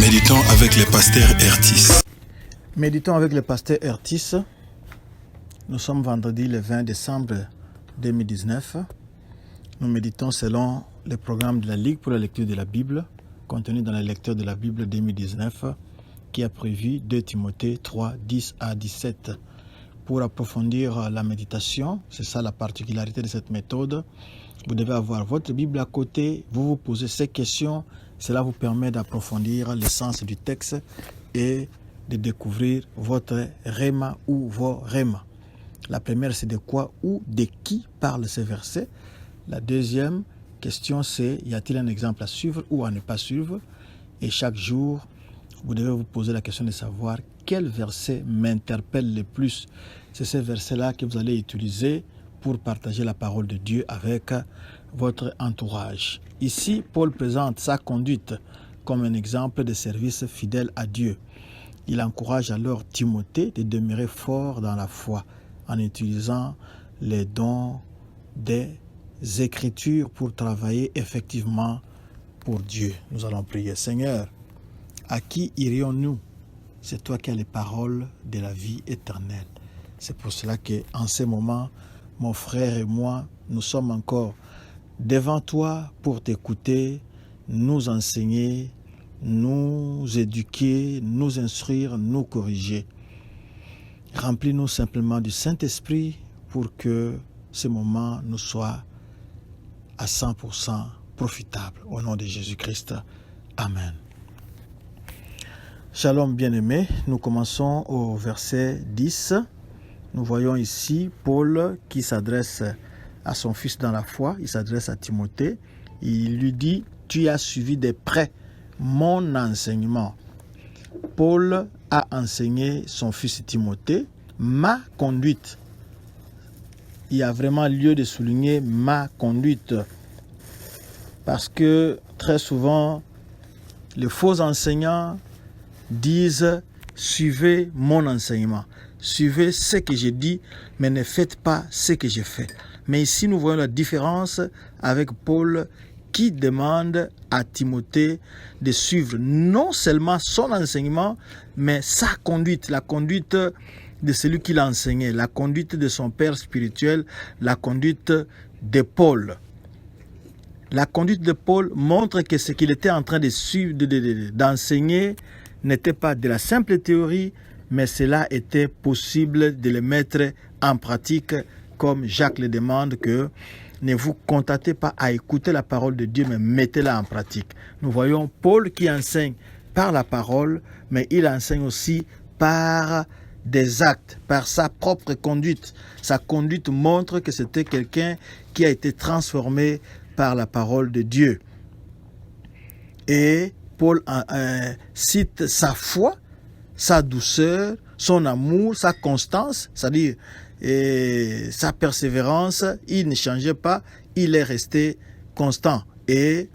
Méditons avec le pasteur Ertis. Méditons avec le pasteur Ertis. Nous sommes vendredi le 20 décembre 2019. Nous méditons selon le programme de la Ligue pour la lecture de la Bible, contenu dans la lecture de la Bible 2019, qui a prévu 2 Timothée 3, 10 à 17. Pour approfondir la méditation, c'est ça la particularité de cette méthode, vous devez avoir votre Bible à côté, vous posez ces questions, cela vous permet d'approfondir le sens du texte et de découvrir votre rhéma ou vos rhémas. La première, c'est de quoi ou de qui parle ce verset. La deuxième question, c'est y a-t-il un exemple à suivre ou à ne pas suivre? Et chaque jour, vous devez vous poser la question de savoir quel verset m'interpelle le plus. C'est ce verset-là que vous allez utiliser pour partager la parole de Dieu avec votre entourage. Ici, Paul présente sa conduite comme un exemple de service fidèle à Dieu. Il encourage alors Timothée de demeurer fort dans la foi en utilisant les dons des Écritures pour travailler effectivement pour Dieu. Nous allons prier. Seigneur, à qui irions-nous? C'est toi qui as les paroles de la vie éternelle. C'est pour cela qu'en ce moment, mon frère et moi, nous sommes encore devant toi pour t'écouter, nous enseigner, nous éduquer, nous instruire, nous corriger. Remplis-nous simplement du Saint-Esprit pour que ce moment nous soit à 100% profitable. Au nom de Jésus-Christ. Amen. Shalom bien-aimés, nous commençons au verset 10. Nous voyons ici Paul qui s'adresse à son fils dans la foi, il s'adresse à Timothée. Il lui dit, tu as suivi de près mon enseignement. Paul a enseigné son fils Timothée ma conduite. Il y a vraiment lieu de souligner ma conduite. Parce que très souvent, les faux enseignants disent suivez mon enseignement, suivez ce que je dis, mais ne faites pas ce que je fais. Mais ici, nous voyons la différence avec Paul qui demande à Timothée de suivre non seulement son enseignement, mais sa conduite, la conduite de celui qui l'a enseigné, la conduite de son père spirituel, la conduite de Paul. La conduite de Paul montre que ce qu'il était en train de suivre, d'enseigner, n'était pas de la simple théorie, mais cela était possible de le mettre en pratique, comme Jacques le demande, que ne vous contentez pas à écouter la parole de Dieu, mais mettez-la en pratique. Nous voyons Paul qui enseigne par la parole, mais il enseigne aussi par des actes, par sa propre conduite. Sa conduite montre que c'était quelqu'un qui a été transformé par la parole de Dieu. Et Paul cite sa foi, sa douceur, son amour, sa constance, c'est-à-dire sa persévérance. Il ne changeait pas, il est resté constant. Et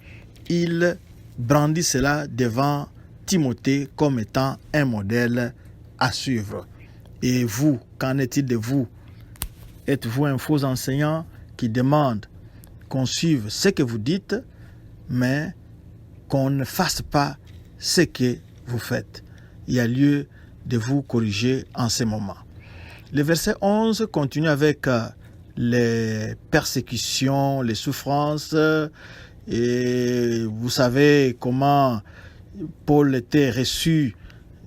il brandit cela devant Timothée comme étant un modèle à suivre. Et vous, qu'en est-il de vous? Êtes-vous un faux enseignant qui demande qu'on suive ce que vous dites, mais qu'on ne fasse pas ce que vous faites? Il y a lieu de vous corriger en ce moment. Le verset 11 continue avec les persécutions, les souffrances. Et vous savez comment Paul était reçu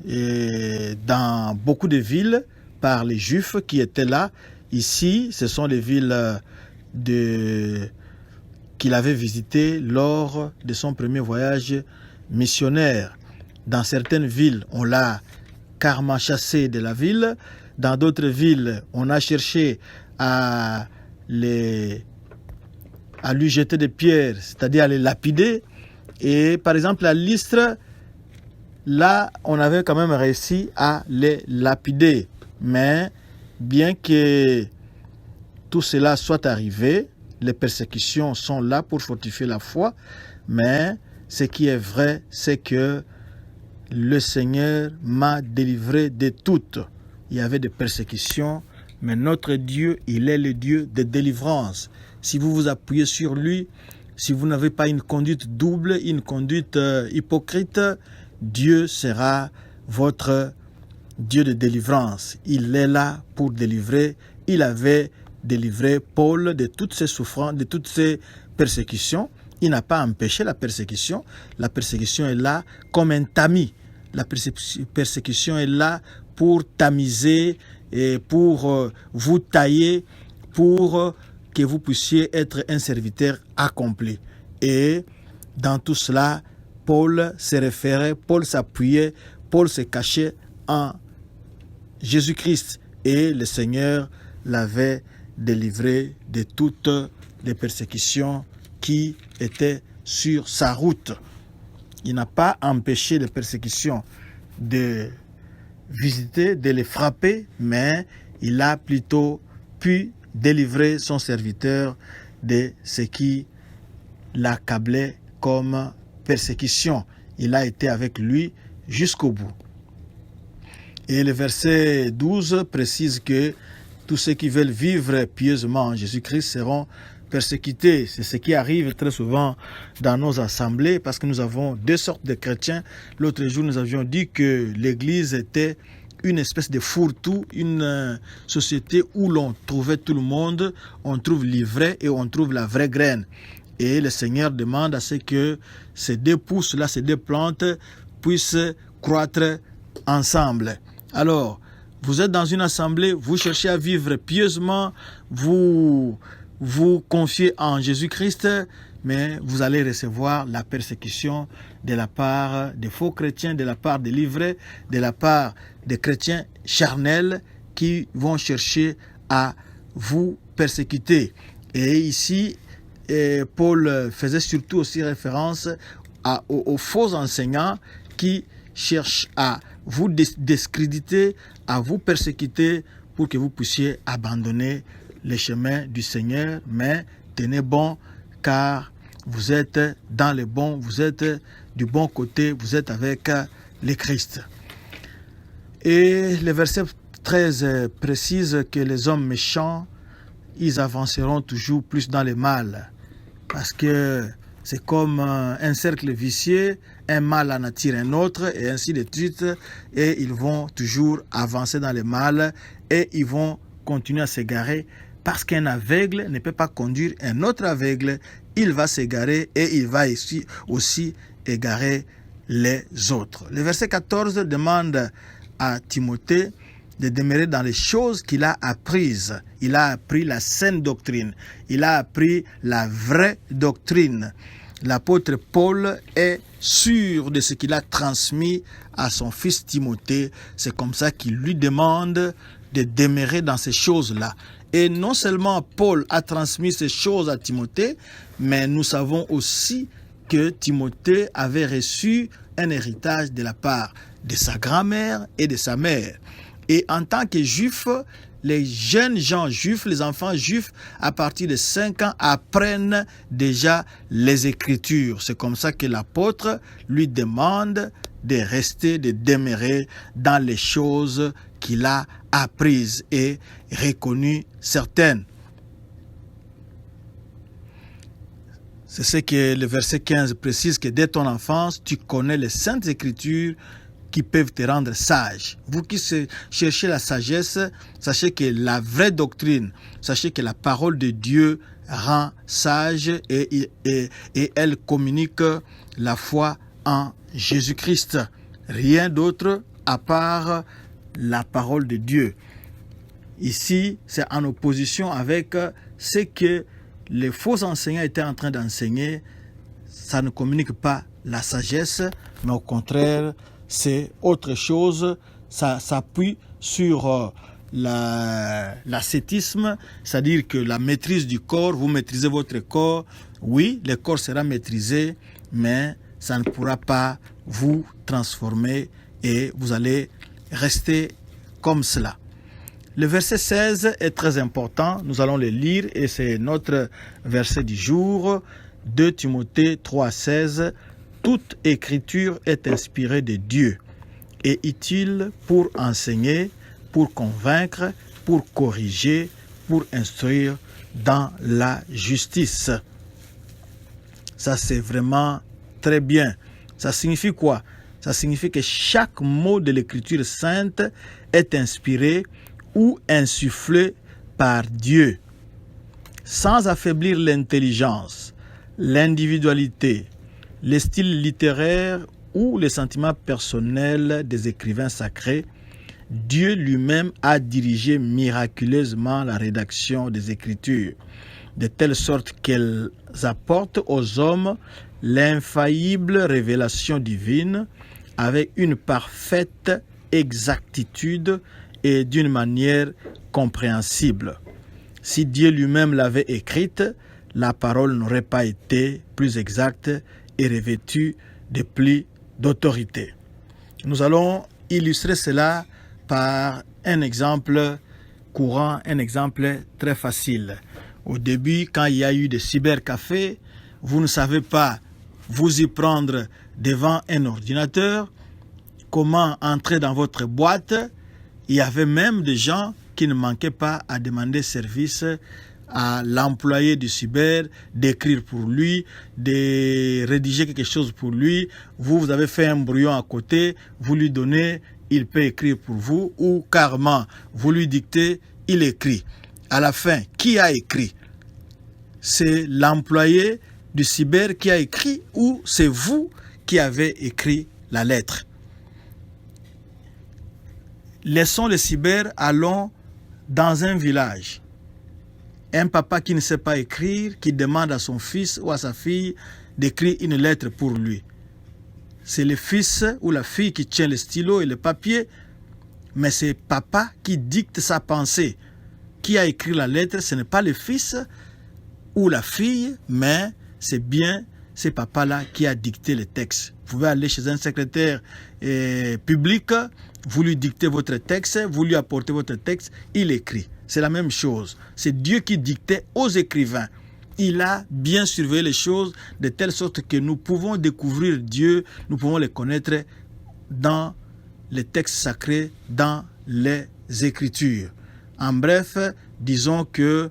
dans beaucoup de villes par les Juifs qui étaient là. Ici, ce sont les villes qu'il avait visitées lors de son premier voyage missionnaire. Dans certaines villes, on l'a carrément chassé de la ville. Dans d'autres villes, on a cherché à lui jeter des pierres, c'est-à-dire à les lapider. Et par exemple, à Lystre, là, on avait quand même réussi à les lapider. Mais bien que tout cela soit arrivé, les persécutions sont là pour fortifier la foi. Mais ce qui est vrai, c'est que le Seigneur m'a délivré de toutes. Il y avait des persécutions, mais notre Dieu, il est le Dieu de délivrance. Si vous vous appuyez sur lui, si vous n'avez pas une conduite double, une conduite hypocrite, Dieu sera votre Dieu de délivrance. Il est là pour délivrer. Il avait délivré Paul de toutes ses souffrances, de toutes ses persécutions. Il n'a pas empêché la persécution. La persécution est là comme un tamis. La persécution est là pour tamiser et pour vous tailler, pour que vous puissiez être un serviteur accompli. Et dans tout cela, Paul se référait, Paul s'appuyait, Paul se cachait en Jésus-Christ. Et le Seigneur l'avait délivré de toutes les persécutions qui étaient sur sa route. Il n'a pas empêché les persécutions de visiter, de les frapper, mais il a plutôt pu délivrer son serviteur de ce qui l'accablait comme persécution. Il a été avec lui jusqu'au bout. Et le verset 12 précise que tous ceux qui veulent vivre pieusement en Jésus-Christ seront persécutés. C'est ce qui arrive très souvent dans nos assemblées parce que nous avons deux sortes de chrétiens. L'autre jour, nous avions dit que l'Église était une espèce de fourre-tout, une société où l'on trouvait tout le monde, on trouve l'ivraie et on trouve la vraie graine. Et le Seigneur demande à ce que ces deux pousses-là, ces deux plantes, puissent croître ensemble. Alors, vous êtes dans une assemblée, vous cherchez à vivre pieusement, vous confiez en Jésus-Christ, mais vous allez recevoir la persécution de la part des faux chrétiens, de la part des livrés, de la part des chrétiens charnels qui vont chercher à vous persécuter. Et ici, Paul faisait surtout aussi référence aux faux enseignants qui cherchent à vous discréditer, à vous persécuter pour que vous puissiez abandonner les chemins du Seigneur. Mais tenez bon, car vous êtes dans le bon, vous êtes du bon côté, vous êtes avec le Christ. Et le verset 13 précise que les hommes méchants, ils avanceront toujours plus dans le mal. Parce que c'est comme un cercle vicieux, un mal en attire un autre, et ainsi de suite. Et ils vont toujours avancer dans le mal, et ils vont continuer à s'égarer, parce qu'un aveugle ne peut pas conduire un autre aveugle. Il va s'égarer, et il va aussi égarer les autres. Le verset 14 demande à Timothée de demeurer dans les choses qu'il a apprises. Il a appris la saine doctrine. Il a appris la vraie doctrine. L'apôtre Paul est sûr de ce qu'il a transmis à son fils Timothée. C'est comme ça qu'il lui demande de demeurer dans ces choses-là. Et non seulement Paul a transmis ces choses à Timothée, mais nous savons aussi que Timothée avait reçu un héritage de la part de sa grand-mère et de sa mère. Et en tant que juif, les jeunes gens juifs, les enfants juifs, à partir de 5 ans, apprennent déjà les Écritures. C'est comme ça que l'apôtre lui demande de rester, de demeurer dans les choses qu'il a apprises et reconnues certaines. C'est ce que le verset 15 précise, que dès ton enfance, tu connais les saintes Écritures qui peuvent te rendre sage. Vous qui cherchez la sagesse, sachez que la vraie doctrine, sachez que la parole de Dieu rend sage et elle communique la foi en Jésus-Christ. Rien d'autre à part la parole de Dieu. Ici, c'est en opposition avec ce que les faux enseignants étaient en train d'enseigner. Ça ne communique pas la sagesse, mais au contraire, c'est autre chose. Ça s'appuie sur l'ascétisme, c'est-à-dire que la maîtrise du corps, vous maîtrisez votre corps. Oui, le corps sera maîtrisé, mais ça ne pourra pas vous transformer et vous allez rester comme cela. Le verset 16 est très important, nous allons le lire et c'est notre verset du jour, 2 Timothée 3,16. Toute écriture est inspirée de Dieu et utile pour enseigner, pour convaincre, pour corriger, pour instruire dans la justice. Ça, c'est vraiment très bien. Ça signifie quoi? Ça Ça signifie que chaque mot de l'Écriture sainte est inspiré ou insufflé par Dieu, sans affaiblir l'intelligence, l'individualité, le style littéraire ou les sentiments personnels des écrivains sacrés. Dieu lui-même a dirigé miraculeusement la rédaction des Écritures, de telle sorte qu'elles apportent aux hommes l'infaillible révélation divine avec une parfaite exactitude et d'une manière compréhensible. Si Dieu lui-même l'avait écrite, la parole n'aurait pas été plus exacte et revêtue de plus d'autorité. Nous allons illustrer cela par un exemple courant, un exemple très facile. Au début, quand il y a eu des cybercafés, vous ne savez pas vous y prendre devant un ordinateur, comment entrer dans votre boîte. Il y avait même des gens qui ne manquaient pas à demander service à l'employé du cyber, d'écrire pour lui, de rédiger quelque chose pour lui. Vous avez fait un brouillon à côté, vous lui donnez, il peut écrire pour vous, ou carrément, vous lui dictez, il écrit. À la fin, qui a écrit? C'est l'employé du cyber qui a écrit ou c'est vous qui avez écrit la lettre? Laissons le cyber, allons dans un village. Un papa qui ne sait pas écrire, qui demande à son fils ou à sa fille d'écrire une lettre pour lui. C'est le fils ou la fille qui tient le stylo et le papier, mais c'est papa qui dicte sa pensée. Qui a écrit la lettre, ce n'est pas le fils ou la fille, mais c'est bien ce papa-là qui a dicté le texte. Vous pouvez aller chez un secrétaire public, vous lui dictez votre texte, vous lui apportez votre texte, il écrit. C'est la même chose. C'est Dieu qui dictait aux écrivains. Il a bien surveillé les choses de telle sorte que nous pouvons découvrir Dieu, nous pouvons le connaître dans les textes sacrés, dans les Écritures. En bref, disons que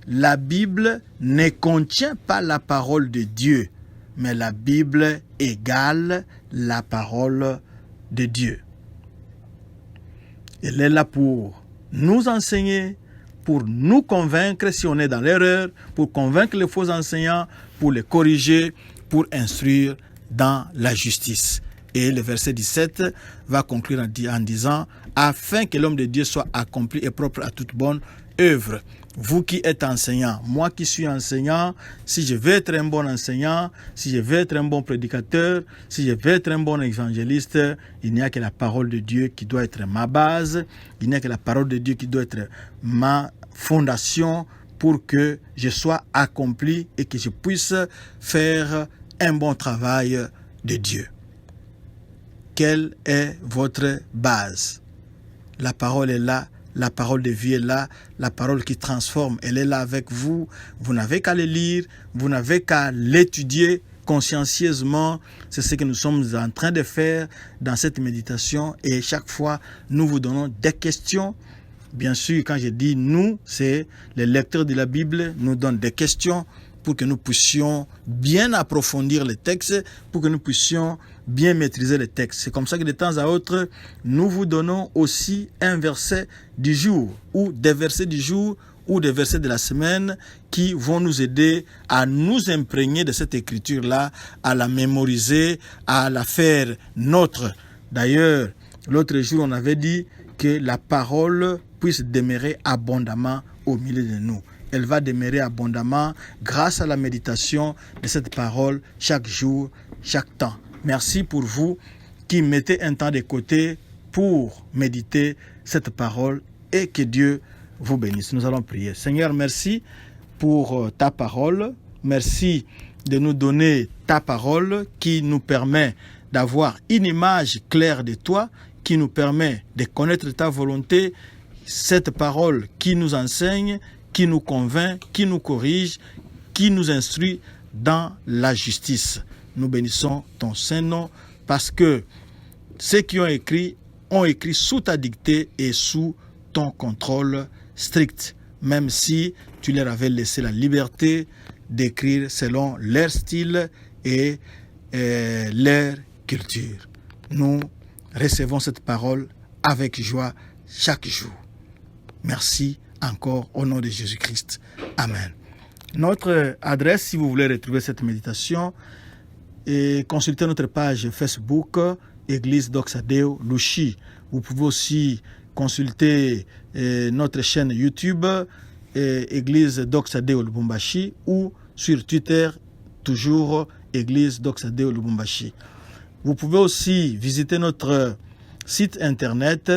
la Bible ne contient pas la parole de Dieu, mais la Bible égale la parole de Dieu. Elle est là pour nous enseigner, pour nous convaincre si on est dans l'erreur, pour convaincre les faux enseignants, pour les corriger, pour instruire dans la justice. Et le verset 17 va conclure en disant « Afin que l'homme de Dieu soit accompli et propre à toute bonne œuvre ». Vous qui êtes enseignant, moi qui suis enseignant, si je veux être un bon enseignant, si je veux être un bon prédicateur, si je veux être un bon évangéliste, il n'y a que la parole de Dieu qui doit être ma base, il n'y a que la parole de Dieu qui doit être ma fondation pour que je sois accompli et que je puisse faire un bon travail de Dieu. Quelle est votre base? La parole est là. La parole de vie est là, la parole qui transforme, elle est là avec vous. Vous n'avez qu'à le lire, vous n'avez qu'à l'étudier consciencieusement. C'est ce que nous sommes en train de faire dans cette méditation. Et chaque fois, nous vous donnons des questions. Bien sûr, quand je dis nous, c'est les lecteurs de la Bible nous donnent des questions pour que nous puissions bien approfondir le texte, pour que nous puissions bien maîtriser le texte. C'est comme ça que de temps à autre, nous vous donnons aussi un verset du jour, ou des versets du jour, ou des versets de la semaine qui vont nous aider à nous imprégner de cette écriture-là, à la mémoriser, à la faire nôtre. D'ailleurs, l'autre jour, on avait dit que la parole puisse demeurer abondamment au milieu de nous. Elle va demeurer abondamment grâce à la méditation de cette parole chaque jour, chaque temps. Merci pour vous qui mettez un temps de côté pour méditer cette parole et que Dieu vous bénisse. Nous allons prier. Seigneur, merci pour ta parole. Merci de nous donner ta parole qui nous permet d'avoir une image claire de toi, qui nous permet de connaître ta volonté. Cette parole qui nous enseigne, qui nous convainc, qui nous corrige, qui nous instruit dans la justice. Nous bénissons ton Saint-Nom parce que ceux qui ont écrit sous ta dictée et sous ton contrôle strict, même si tu leur avais laissé la liberté d'écrire selon leur style et leur culture. nous recevons cette parole avec joie chaque jour. Merci encore au nom de Jésus-Christ. Amen. Notre adresse, si vous voulez retrouver cette méditation, et consultez notre page Facebook, Église Doxa Deo Lushi. Vous pouvez aussi consulter notre chaîne YouTube, Église Doxa Deo Lubumbashi, ou sur Twitter, toujours Église Doxa Deo Lubumbashi. Vous pouvez aussi visiter notre site internet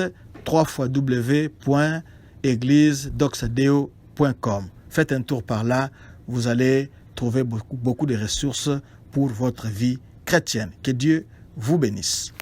www.églisedoxadeo.com. Faites un tour par là, vous allez trouver beaucoup de ressources pour votre vie chrétienne. Que Dieu vous bénisse.